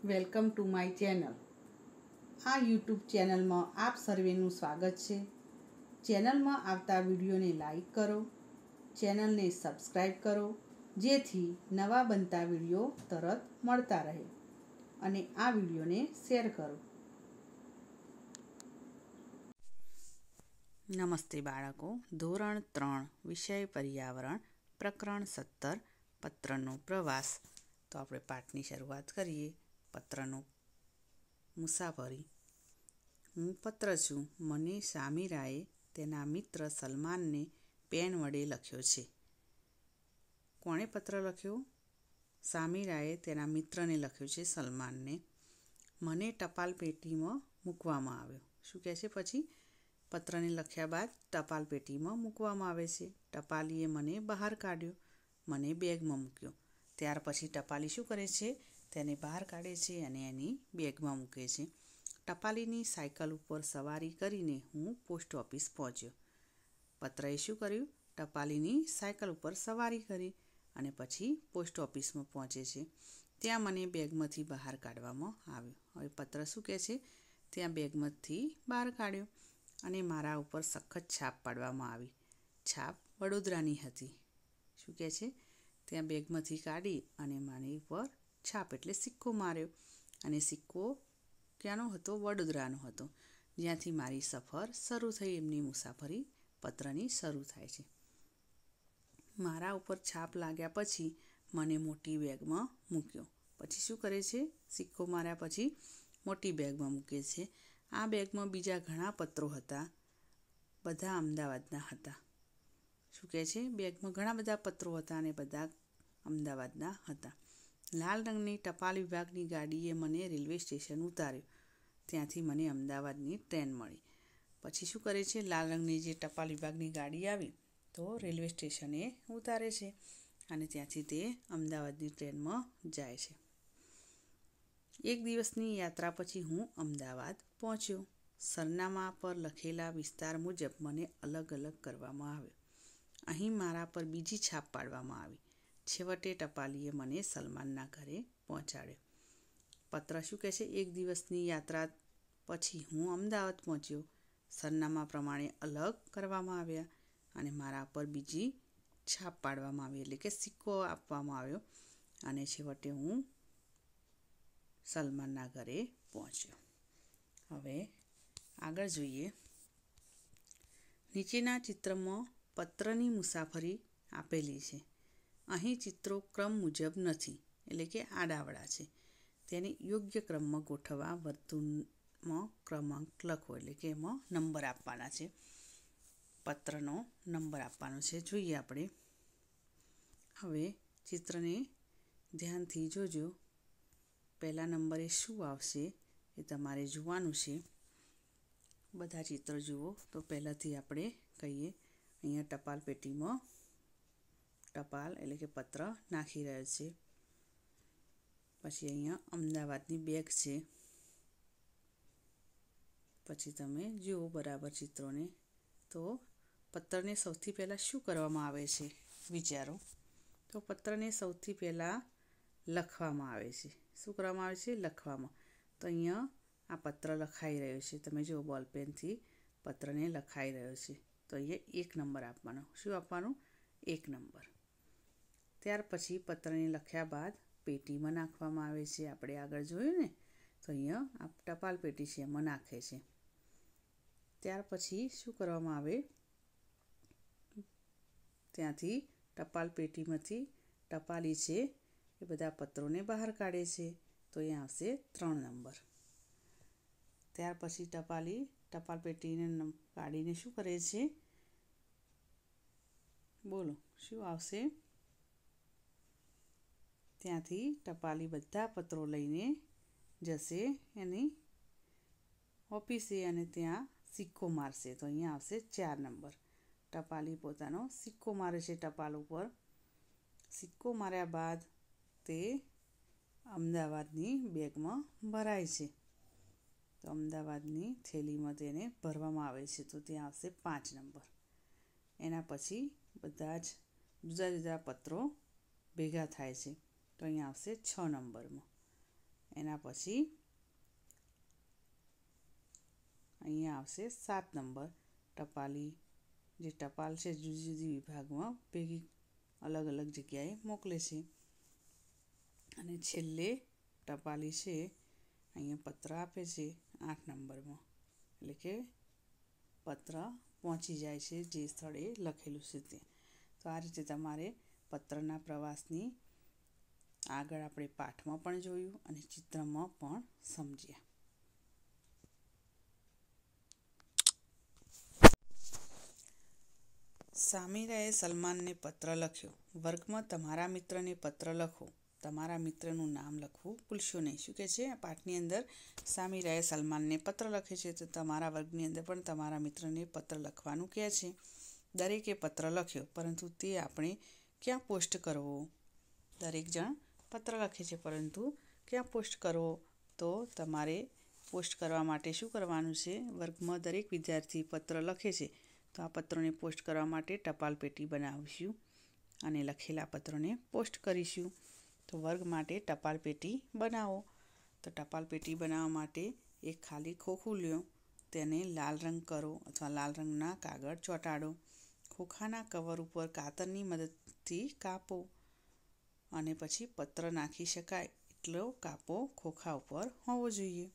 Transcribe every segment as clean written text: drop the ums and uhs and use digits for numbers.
Welcome to my channel. આ YouTube ચેનલમાં આપ સર્વેનું સ્વાગત છે। ચેનલમાં આવતા વિડીયોને લાઈક કરો, ચેનલને સબસ્ક્રાઈબ કરો, જેથી નવા બનતા વિડીયો તરત મળતા રહે, અને આ વિડીયોને શેર કરો। નમસ્તે બાળકો, ધોરણ 3 વિષય પર્યાવરણ, પ્રકરણ 17 પત્રનો પ્રવાસ। તો આપણે પાઠની શરૂઆત કરીએ। પત્રનો મુસાફરી। હું પત્ર છું। મને સામીરાએ તેના મિત્ર સલમાનને પેન વડે લખ્યો છે। કોણે પત્ર લખ્યો? સામીરાએ તેના મિત્રને લખ્યો છે, સલમાનને। મને ટપાલ પેટીમાં મૂકવામાં આવ્યો। શું કહે છે પછી? પત્રને લખ્યા બાદ ટપાલ પેટીમાં મૂકવામાં આવે છે। ટપાલીએ મને બહાર કાઢ્યો, મને બેગમાં મૂક્યો। ત્યાર પછી ટપાલી શું કરે છે? તેને બહાર કાઢે છે અને એની બેગમાં મૂકે છે। ટપાલીની સાયકલ ઉપર સવારી કરીને હું પોસ્ટ ઓફિસ પહોંચ્યો। પત્રએ શું કર્યું? ટપાલીની સાયકલ ઉપર સવારી કરી અને પછી પોસ્ટ ઓફિસમાં પહોંચે છે। ત્યાં મને બેગમાંથી બહાર કાઢવામાં આવ્યો। હવે પત્ર શું કહે છે? ત્યાં બેગમાંથી બહાર કાઢ્યો અને મારા ઉપર સખત છાપ પાડવામાં આવી। છાપ વડોદરાની હતી। શું કહે છે? ત્યાં બેગમાંથી કાઢી અને મારી ઉપર છાપ એટલે સિક્કો માર્યો, અને સિક્કો ક્યાંનો હતો? વડોદરાનો હતો, જ્યાંથી મારી સફર શરૂ થઈ। એમની મુસાફરી પત્રની શરૂ થાય છે। મારા ઉપર છાપ લાગ્યા પછી મને મોટી બેગમાં મૂક્યો। પછી શું કરે છે? સિક્કો માર્યા પછી મોટી બેગમાં મૂકે છે। આ બેગમાં બીજા ઘણા પત્રો હતા, બધા અમદાવાદના હતા। શું કહે છે? બેગમાં ઘણા બધા પત્રો હતા અને બધા અમદાવાદના હતા। લાલ રંગની ટપાલ વિભાગની ગાડીએ મને રેલવે સ્ટેશન ઉતાર્યો। ત્યાંથી મને અમદાવાદની ટ્રેન મળી। પછી શું કરે છે? લાલ રંગની જે ટપાલ વિભાગની ગાડી આવી તો રેલવે સ્ટેશને ઉતારે છે અને ત્યાંથી તે અમદાવાદની ટ્રેનમાં જાય છે। એક દિવસની યાત્રા પછી હું અમદાવાદ પહોંચ્યો। સરનામા પર લખેલા વિસ્તાર મુજબ મને અલગ અલગ કરવામાં આવ્યો। અહીં મારા પર બીજી છાપ પાડવામાં આવી। છેવટે ટપાલીએ મને સલમાનના ઘરે પહોંચાડ્યો। પત્ર શું કહે છે? એક દિવસની યાત્રા પછી હું અમદાવાદ પહોંચ્યો। સરનામા પ્રમાણે અલગ કરવામાં આવ્યા અને મારા પર બીજી છાપ પાડવામાં આવી, એટલે કે સિક્કો આપવામાં આવ્યો, અને છેવટે હું સલમાનના ઘરે પહોંચ્યો। હવે આગળ જોઈએ। નીચેના ચિત્રમાં પત્રની મુસાફરી આપેલી છે। અહીં ચિત્રો ક્રમ મુજબ નથી, એટલે કે આડાવડા છે। તેને યોગ્ય ક્રમમાં ગોઠવવા વર્તુળમાં ક્રમાંક લખો, એટલે કે એમાં નંબર આપવાના છે। પત્રનો નંબર આપવાનો છે, જોઈએ આપણે। હવે ચિત્રને ધ્યાનથી જોજો। પહેલા નંબરે શું આવશે એ તમારે જોવાનું છે। બધા ચિત્ર જુઓ તો પહેલાંથી આપણે કહીએ, અહીંયા ટપાલ પેટીમાં ટપાલ એટલે કે પત્ર નાખી રહ્યો છે। પછી અહીંયા અમદાવાદની બેગ છે। પછી તમે જુઓ બરાબર ચિત્રોને। તો પત્રને સૌથી પહેલાં શું કરવામાં આવે છે? વિચારો। તો પત્રને સૌથી પહેલાં લખવામાં આવે છે। શું કરવામાં આવે છે? લખવામાં। તો અહીંયા આ પત્ર લખાઈ રહ્યો છે। તમે જુઓ બોલપેનથી પત્રને લખાઈ રહ્યો છે। તો અહીંયા 1 નંબર આપવાનો। શું આપવાનું? 1 નંબર। ત્યાર પછી પત્રને લખ્યા બાદ પેટીમાં નાખવામાં આવે છે। આપણે આગળ જોયું ને, તો અહીંયા આ ટપાલ પેટી છે, એમાં નાખે છે। ત્યાર પછી શું કરવામાં આવે? ત્યાંથી ટપાલ પેટીમાંથી ટપાલી છે એ બધા પત્રોને બહાર કાઢે છે। તો અહીંયા આવશે 3 નંબર। ત્યાર પછી ટપાલી ટપાલ પેટીને કાઢીને શું કરે છે? બોલો શું આવશે? ત્યાંથી ટપાલી બધા પત્રો લઈને જશે એની ઓફિસે અને ત્યાં સિક્કો મારશે। તો અહીંયા આવશે 4 નંબર। ટપાલી પોતાનો સિક્કો મારે છે ટપાલ ઉપર। સિક્કો માર્યા બાદ તે અમદાવાદની બેગમાં ભરાય છે। તો અમદાવાદની થેલીમાં તેને ભરવામાં આવે છે। તો ત્યાં આવશે 5 નંબર। એના પછી બધા જ જુદા જુદા પત્રો ભેગા થાય છે। તો અહીંયા આવશે 6 નંબરમાં। એના પછી અહીંયા આવશે 7 નંબર ટપાલી. જે ટપાલ છે જુદી જુદી વિભાગમાં ભેગી અલગ અલગ જગ્યાએ મોકલે છે. અને છેલ્લે ટપાલી છે અહીંયા પત્ર આપે છે 8 નંબરમાં, એટલે કે પત્ર પહોંચી જાય છે જે સ્થળે લખેલું છે ત્યાં. તો આ રીતે તમારે પત્રના પ્રવાસની આગળ આપણે પાઠમાં પણ જોયું અને ચિત્રમાં પણ સમજ્યા. સામીરાએ સલમાનને પત્ર લખ્યો. વર્ગમાં તમારા મિત્રને પત્ર લખો. તમારા મિત્રનું નામ લખવું ભૂલશો નહીં. શું કહે છે આ પાઠની અંદર? સામીરાએ સલમાનને પત્ર લખે છે, તો તમારા વર્ગની અંદર પણ તમારા મિત્રને પત્ર લખવાનું કહે છે. દરેકે પત્ર લખ્યો, પરંતુ તે આપણે ક્યાં પોસ્ટ કરવો? દરેક જણ પત્ર લખે છે, પરંતુ ક્યાં પોસ્ટ કરવો? તો તમારે પોસ્ટ કરવા માટે શું કરવાનું છે? વર્ગમાં દરેક વિદ્યાર્થી પત્ર લખે છે, તો આ પત્રોને પોસ્ટ કરવા માટે ટપાલ પેટી બનાવીશું અને લખેલા પત્રોને પોસ્ટ કરીશું. તો વર્ગ માટે ટપાલ પેટી બનાવો. તો ટપાલ પેટી બનાવવા માટે એક ખાલી ખોખું લ્યો, તેને લાલ રંગ કરો અથવા લાલ રંગના કાગળ ચોંટાડો. ખોખાના કવર ઉપર કાતરની મદદથી કાપો અને પછી પત્ર નાખી શકાય એટલો કાપો ખોખા ઉપર હોવો જોઈએ.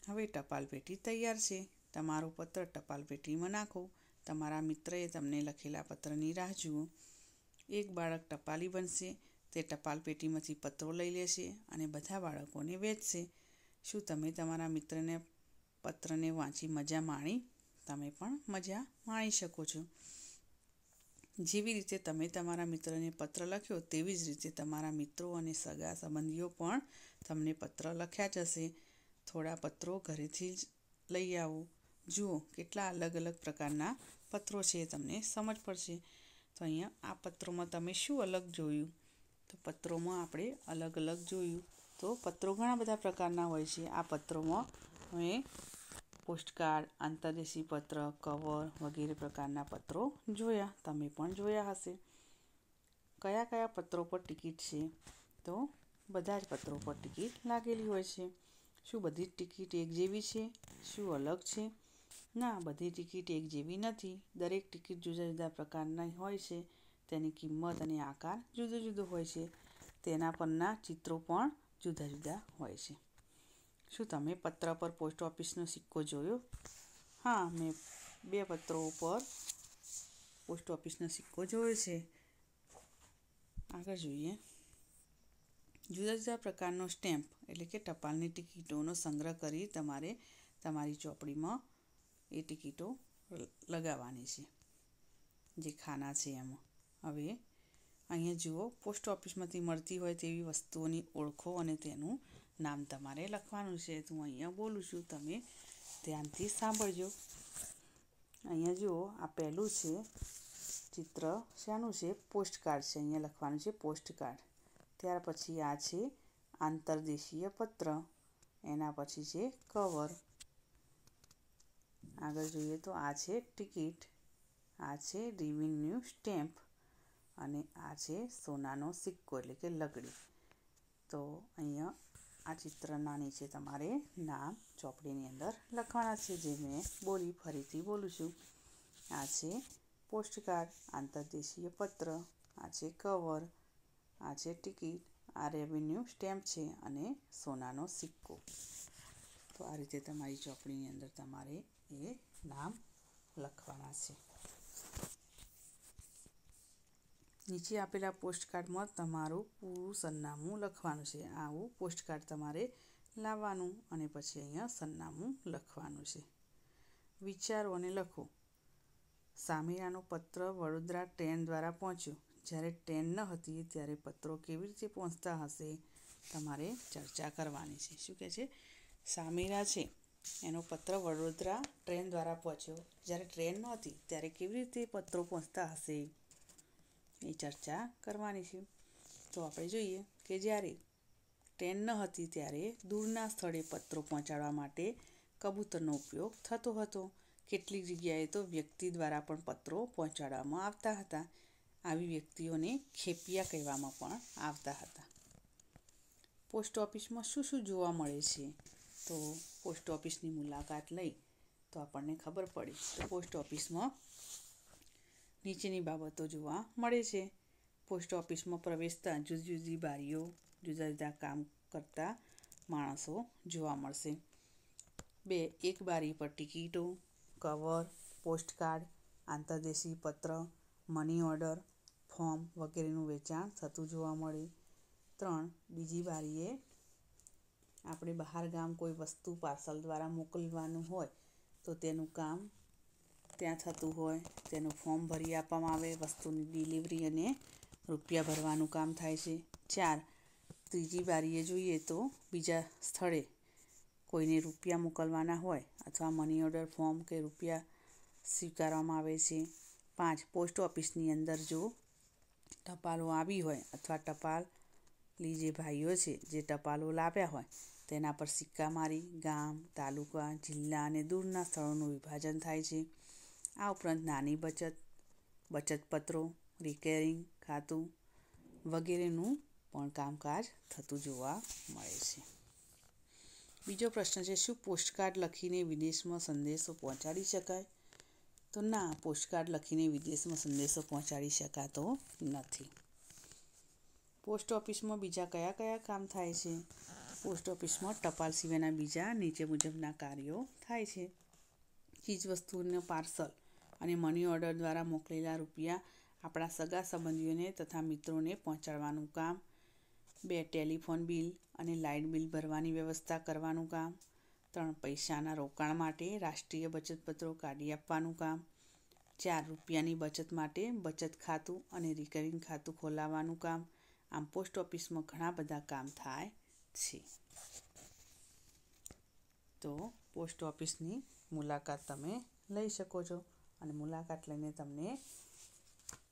હવે ટપાલ પેટી તૈયાર છે. તમારો પત્ર ટપાલ પેટીમાં નાખો. તમારા મિત્રએ તમને લખેલા પત્રની રાહ જુઓ. એક બાળક ટપાલી બનશે. તે ટપાલ પેટીમાંથી પત્રો લઈ લેશે અને બધા બાળકોને વહેંચશે. શું તમે તમારા મિત્રને પત્રને વાંચી મજા માણી? તમે પણ મજા માણી શકો છો. જેવી રીતે તમે તમારા મિત્રને પત્ર લખ્યો, તેવી જ રીતે તમારા મિત્રો અને સગા સંબંધીઓ પણ તમને પત્ર લખ્યા જ હશે. થોડા પત્રો ઘરેથી જ લઈ આવો. જુઓ કેટલા અલગ અલગ પ્રકારના પત્રો છે, તમને સમજ પડશે. તો અહીંયા આ પત્રોમાં તમે શું અલગ જોયું? તો પત્રોમાં આપણે અલગ અલગ જોયું. તો પત્રો ઘણા બધા પ્રકારના હોય છે. આ પત્રોમાં અમે પોસ્ટકાર્ડ, આંતરદેશી પત્ર, કવર વગેરે પ્રકારના પત્રો જોયા. તમે પણ જોયા હશે. કયા કયા પત્રો પર ટિકિટ છે? તો બધા જ પત્રો પર ટિકિટ લાગેલી હોય છે. શું બધી જ ટિકિટ એક જેવી છે? શું અલગ છે? ના, બધી ટિકિટ એક જેવી નથી. દરેક ટિકિટ જુદા જુદા પ્રકારની હોય છે. તેની કિંમત અને આકાર જુદો જુદો હોય છે. તેના પરના ચિત્રો પણ જુદા જુદા હોય છે. શું તમે પત્ર પર પોસ્ટ ઓફિસનો સિક્કો જોયો? હા, મેં 2 પત્રો પર પોસ્ટ ઓફિસનો સિક્કો જોયો છે. આગળ જોઈએ. જુદા જુદા પ્રકારનો સ્ટેમ્પ એટલે કે ટપાલની ટિકિટોનો સંગ્રહ કરી તમારે તમારી ચોપડીમાં એ ટિકિટો લગાવવાની છે, જે ખાના છે એમાં. હવે અહીંયા જુઓ, પોસ્ટ ઓફિસમાંથી મળતી હોય તેવી વસ્તુઓની ઓળખો અને તેનું નામ તમારે લખવાનું છે. તો હું અહીંયા બોલું છું, તમે ધ્યાનથી સાંભળજો. અહીંયા જુઓ, આ પહેલું છે ચિત્ર. શાનું છે? પોસ્ટકાર્ડ છે. અહીંયા લખવાનું છે પોસ્ટકાર્ડ. ત્યાર પછી આ છે આંતરદેશીય પત્ર. એના પછી છે કવર. આગળ જોઈએ તો આ છે ટિકિટ. આ છે રેવન્યુ સ્ટેમ્પ અને આ છે સોનાનો સિક્કો એટલે કે લગડી. તો અહીંયા આ ચિત્રના નીચે તમારે નામ ચોપડીની અંદર લખવાના છે, જે મેં બોલી. ફરીથી બોલું છું. આ છે પોસ્ટકાર્ડ, આંતરદેશીય પત્ર, આ છે કવર, આ છે ટિકિટ, આ રેવન્યુ સ્ટેમ્પ છે અને સોનાનો સિક્કો. તો આ રીતે તમારી ચોપડીની અંદર તમારે એ નામ લખવાના છે. નીચે આપેલા પોસ્ટકાર્ડમાં તમારું પૂરું સરનામું લખવાનું છે. આવું પોસ્ટકાર્ડ તમારે લાવવાનું અને પછી અહીંયા સરનામું લખવાનું છે. વિચારો અને લખો. સામીરાનો પત્ર વડોદરા ટ્રેન દ્વારા પહોંચ્યો. જ્યારે ટ્રેન ન હતી ત્યારે પત્રો કેવી રીતે પહોંચતા હશે? તમારે ચર્ચા કરવાની છે. શું કહે છે? સામીરા છે એનો પત્ર વડોદરા ટ્રેન દ્વારા પહોંચ્યો. જ્યારે ટ્રેન નહોતી ત્યારે કેવી રીતે પત્રો પહોંચતા હશે? એ ચર્ચા કરવાની છે. તો આપણે જોઈએ કે જ્યારે ટ્રેન ન હતી ત્યારે દૂરના સ્થળે પત્રો પહોંચાડવા માટે કબૂતરનો ઉપયોગ થતો હતો. કેટલીક જગ્યાએ તો વ્યક્તિ દ્વારા પણ પત્રો પહોંચાડવામાં આવતા હતા. આવી વ્યક્તિઓને ખેપિયા કહેવામાં પણ આવતા હતા. પોસ્ટ ઓફિસમાં શું શું જોવા મળે છે? તો પોસ્ટ ઓફિસની મુલાકાત લઈ તો આપણને ખબર પડી. તો પોસ્ટ ઓફિસમાં નીચેની બાબતો જોવા મળે છે. પોસ્ટ ઓફિસમાં પ્રવેશતા જુદી જુદી બારીઓ, જુદા જુદા કામ કરતા માણસો જોવા મળશે. 2. એક બારી પર ટિકિટો, કવર, પોસ્ટકાર્ડ, આંતરદેશી પત્ર, મની ઓર્ડર, ફોર્મ વગેરેનું વેચાણ થતું જોવા મળે. 3. બીજી બારીએ આપણે બહાર ગામ કોઈ વસ્તુ પાર્સલ દ્વારા મોકલવાનું હોય તો તેનું કામ ત્યાં થતું હોય, તેનું ફોર્મ ભરી આપવામાં આવે, વસ્તુની ડિલિવરી અને રૂપિયા ભરવાનું કામ થાય છે. 4. ત્રીજી બારીએ જોઈએ તો બીજા સ્થળે કોઈને રૂપિયા મોકલવાના હોય અથવા મની ઓર્ડર ફોર્મ કે રૂપિયા સ્વીકારવામાં આવે છે. 5. પોસ્ટ ઓફિસની અંદર જો ટપાલો આવી હોય અથવા ટપાલી જે ભાઈઓ છે જે ટપાલો લાવ્યા હોય તેના પર સિક્કા મારી ગામ, તાલુકા, જિલ્લા અને દૂરના સ્થળોનું વિભાજન થાય છે. આ ઉપરાંત નાની બચત પત્રો, રિકરિંગ ખાતું વગેરેનું પણ કામકાજ થતું જોવા મળે છે. બીજો પ્રશ્ન છે, શું પોસ્ટકાર્ડ લખીને વિદેશમાં સંદેશો પહોંચાડી શકાય? તો ના, પોસ્ટકાર્ડ લખીને વિદેશમાં સંદેશો પહોંચાડી શકાતો નથી. પોસ્ટ ઓફિસમાં બીજા કયા કયા કામ થાય છે? પોસ્ટ ઓફિસમાં ટપાલ સિવાયના બીજા નીચે મુજબના કાર્યો થાય છે. ચીજવસ્તુઓનું પાર્સલ અને મની ઓર્ડર દ્વારા મોકલેલા રૂપિયા આપણા સગા સંબંધીઓને તથા મિત્રોને પહોંચાડવાનું કામ. 2. ટેલિફોન બિલ અને લાઇટ બિલ ભરવાની વ્યવસ્થા કરવાનું કામ. 3. પૈસાના રોકાણ માટે રાષ્ટ્રીય બચત પત્રો કાઢી આપવાનું કામ. 4. રૂપિયાની બચત માટે બચત ખાતું અને રિકરિંગ ખાતું ખોલાવવાનું કામ. આમ પોસ્ટ ઓફિસમાં ઘણા બધા કામ થાય છે. તો પોસ્ટ ઓફિસની મુલાકાત તમે લઈ શકો છો અને મુલાકાત લઈને તમને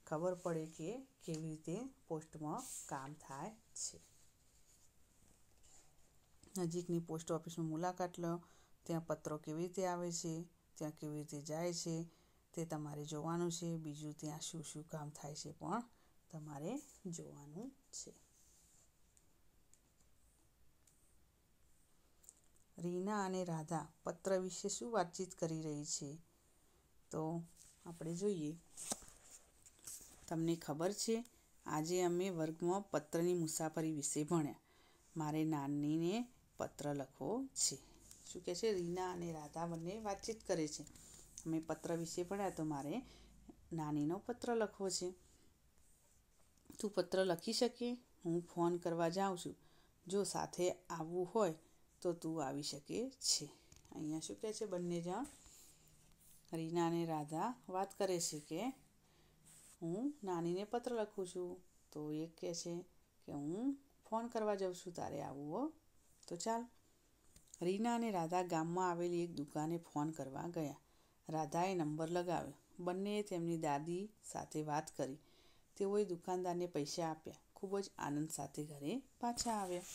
ખબર પડે કે કેવી રીતે પોસ્ટમાં કામ થાય છે. નજીકની પોસ્ટ ઓફિસમાં મુલાકાત લો, ત્યાં પત્રો કેવી રીતે આવે છે, ત્યાં કેવી રીતે જાય છે તે તમારે જોવાનું છે. બીજું ત્યાં શું શું કામ થાય છે પણ તમારે જોવાનું છે. રીના અને રાધા પત્ર વિશે શું વાતચીત કરી રહી છે? તો આપણે જોઈએ. તમને ખબર છે, આજે અમે વર્ગમાં પત્રની મુસાફરી વિશે ભણ્યા. મારે નાનીને પત્ર લખવો છે. શું કહે છે? રીના અને રાધા બંને વાતચીત કરે છે. અમે પત્ર વિશે ભણ્યા તો મારે નાનીનો પત્ર લખવો છે. તું પત્ર લખી શકે? હું ફોન કરવા જાઉં છું. જો સાથે આવવું હોય તો તું આવી શકે છે. અહીંયા શું કહે છે? બંને જણ રીના અને રાધા વાત કરે છે કે હું નાનીને પત્ર લખું છું. તો એક કહે છે કે હું ફોન કરવા જાઉં છું, તારે આવવું હો તો ચાલ. રીના અને રાધા ગામમાં આવેલી એક દુકાને ફોન કરવા ગયા. રાધાએ નંબર લગાવ્યો. બંનેએ તેમની દાદી સાથે વાત કરી. તેઓએ દુકાનદારને પૈસા આપ્યા. ખૂબ જ આનંદ સાથે ઘરે પાછા આવ્યા.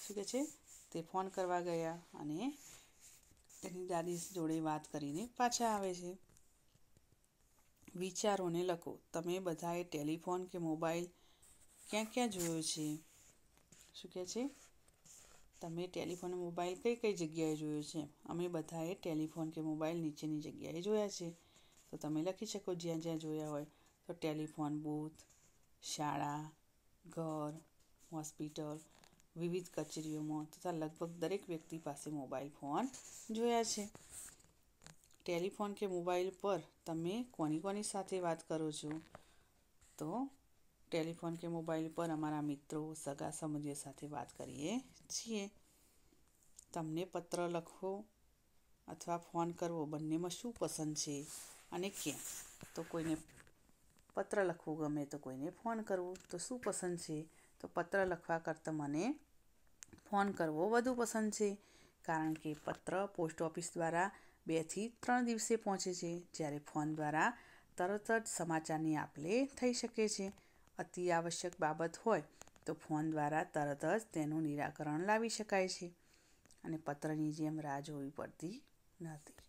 શું કહે છે? તે ફોન કરવા ગયા અને એની દાદી જોડે વાત કરીને પાછા આવે છે. વિચારોને લખો. તમે બધાએ ટેલિફોન કે મોબાઈલ ક્યાં ક્યાં જોયો છે? શું કહે છે? તમે ટેલિફોન અને મોબાઈલ કઈ કઈ જગ્યાએ જોયો છે? અમે બધાએ ટેલિફોન કે મોબાઈલ નીચેની જગ્યાએ જોયા છે. તો તમે લખી શકો જ્યાં જ્યાં જોયા હોય. તો ટેલિફોન બૂથ, શાળા, ઘર, હોસ્પિટલ, વિવિધ કચેરીઓમાં તથા લગભગ દરેક વ્યક્તિ પાસે મોબાઈલ ફોન જોયા છે. ટેલિફોન કે મોબાઈલ પર તમે કોની સાથે વાત કરો છો? તો ટેલિફોન કે મોબાઈલ પર અમારા મિત્રો, સગા સંબંધીઓ સાથે વાત કરીએ છીએ. તમને પત્ર લખવો અથવા ફોન કરવો બંનેમાં શું પસંદ છે અને કેમ? તો કોઈને પત્ર લખવું ગમે તો કોઈને ફોન કરવો. તો શું પસંદ છે? તો પત્ર લખવા કરતાં મને ફોન કરવો વધુ પસંદ છે. કારણ કે પત્ર પોસ્ટ ઓફિસ દ્વારા 2 થી 3 દિવસે પહોંચે છે, જ્યારે ફોન દ્વારા તરત જ સમાચારની આપ-લે થઈ શકે છે. અતિ આવશ્યક બાબત હોય તો ફોન દ્વારા તરત જ તેનું નિરાકરણ લાવી શકાય છે અને પત્રની જેમ રાહ જોવી પડતી નથી.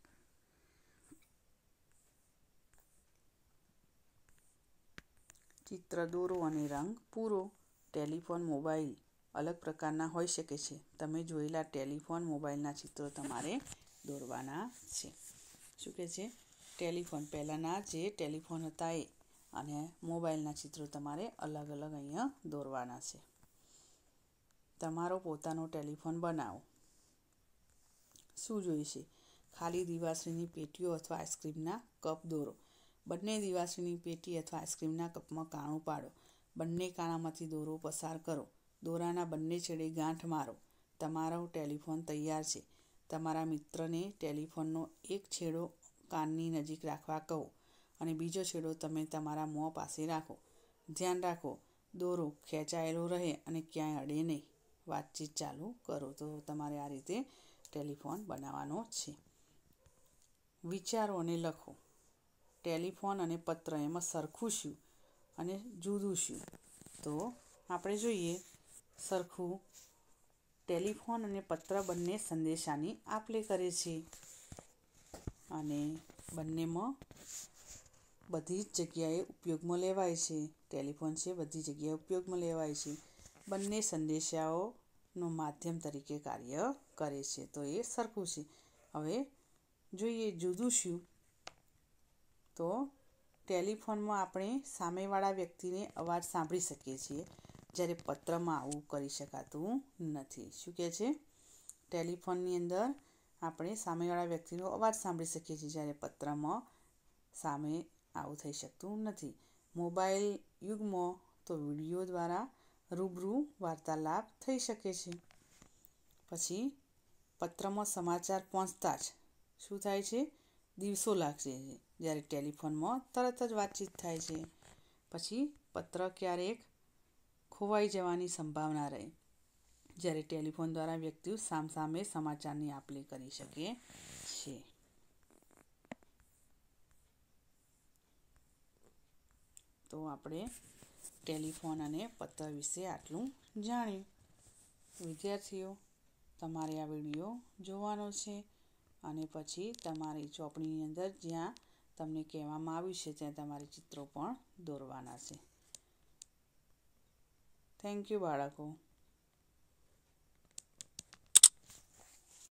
ચિત્ર દોરો અને રંગ પૂરો. ટેલિફોન, મોબાઈલ અલગ પ્રકારના હોઈ શકે છે. તમે જોયેલા ટેલિફોન, મોબાઈલના ચિત્રો તમારે દોરવાના છે. શું કહે છે? ટેલિફોન, પહેલાંના જે ટેલિફોન હતા એ, અને મોબાઈલના ચિત્રો તમારે અલગ અલગ અહીંયા દોરવાના છે. તમારો પોતાનો ટેલિફોન બનાવો. શું જોઈશે? ખાલી દિવાસળીની પેટીઓ અથવા આઈસ્ક્રીમના કપ દોરો. બંને દિવાસળીની પેટી અથવા આઈસ્ક્રીમના કપમાં કાણું પાડો. બંને કાણામાંથી દોરો પસાર કરો. દોરાના બંને છેડે ગાંઠ મારો. તમારો ટેલિફોન તૈયાર છે. તમારા મિત્રને ટેલિફોનનો એક છેડો કાનની નજીક રાખવા કહો અને બીજો છેડો તમે તમારા મોં પાસે રાખો. ધ્યાન રાખો, દોરો ખેંચાયેલો રહે અને ક્યાંય અડે નહીં. વાતચીત ચાલુ કરો. તો તમારે આ રીતે ટેલિફોન બનાવવાનો છે. વિચારો અને લખો. ટેલિફોન અને પત્ર, એમાં સરખું શું અને જુદું શું? તો આપણે જોઈએ સરખું. ટેલિફોન અને પત્ર બંને સંદેશાની આપ-લે કરે છે અને બંનેમાં બધી જ જગ્યાએ ઉપયોગમાં લેવાય છે. ટેલિફોન છે બધી જગ્યાએ ઉપયોગમાં લેવાય છે. બંને સંદેશાઓનો માધ્યમ તરીકે કાર્ય કરે છે. તો એ સરખું છે. હવે જોઈએ જુદું શું. તો ટેલિફોનમાં આપણે સામેવાળા વ્યક્તિને અવાજ સાંભળી શકીએ છીએ, જ્યારે પત્રમાં આવું કરી શકાતું નથી. શું કહે છે? ટેલિફોનની અંદર આપણે સામેવાળા વ્યક્તિનો અવાજ સાંભળી શકીએ છીએ, જ્યારે પત્રમાં સામે આવું થઈ શકતું નથી. મોબાઈલ યુગમાં તો વિડીયો દ્વારા રૂબરૂ વાર્તાલાપ થઈ શકે છે. પછી પત્રમાં સમાચાર પહોંચતા જ શું થાય છે? દિવસો લાગશે, જ્યારે ટેલિફોનમાં તરત જ વાતચીત થાય છે. પછી પત્ર ક્યારેક ખોવાઈ જવાની સંભાવના રહે, જ્યારે ટેલિફોન દ્વારા વ્યક્તિઓ સામસામે સમાચારની આપ-લે કરી શકે છે. તો આપણે ટેલિફોન અને પત્ર વિશે આટલું જાણ્યું. વિદ્યાર્થીઓ, તમારે આ વિડીયો જોવાનો છે અને પછી તમારી ચોપડીની અંદર જ્યાં તમને કહેવામાં આવ્યું છે ત્યાં તમારે ચિત્રો પણ દોરવાના છે. થેન્ક યુ બાળકો.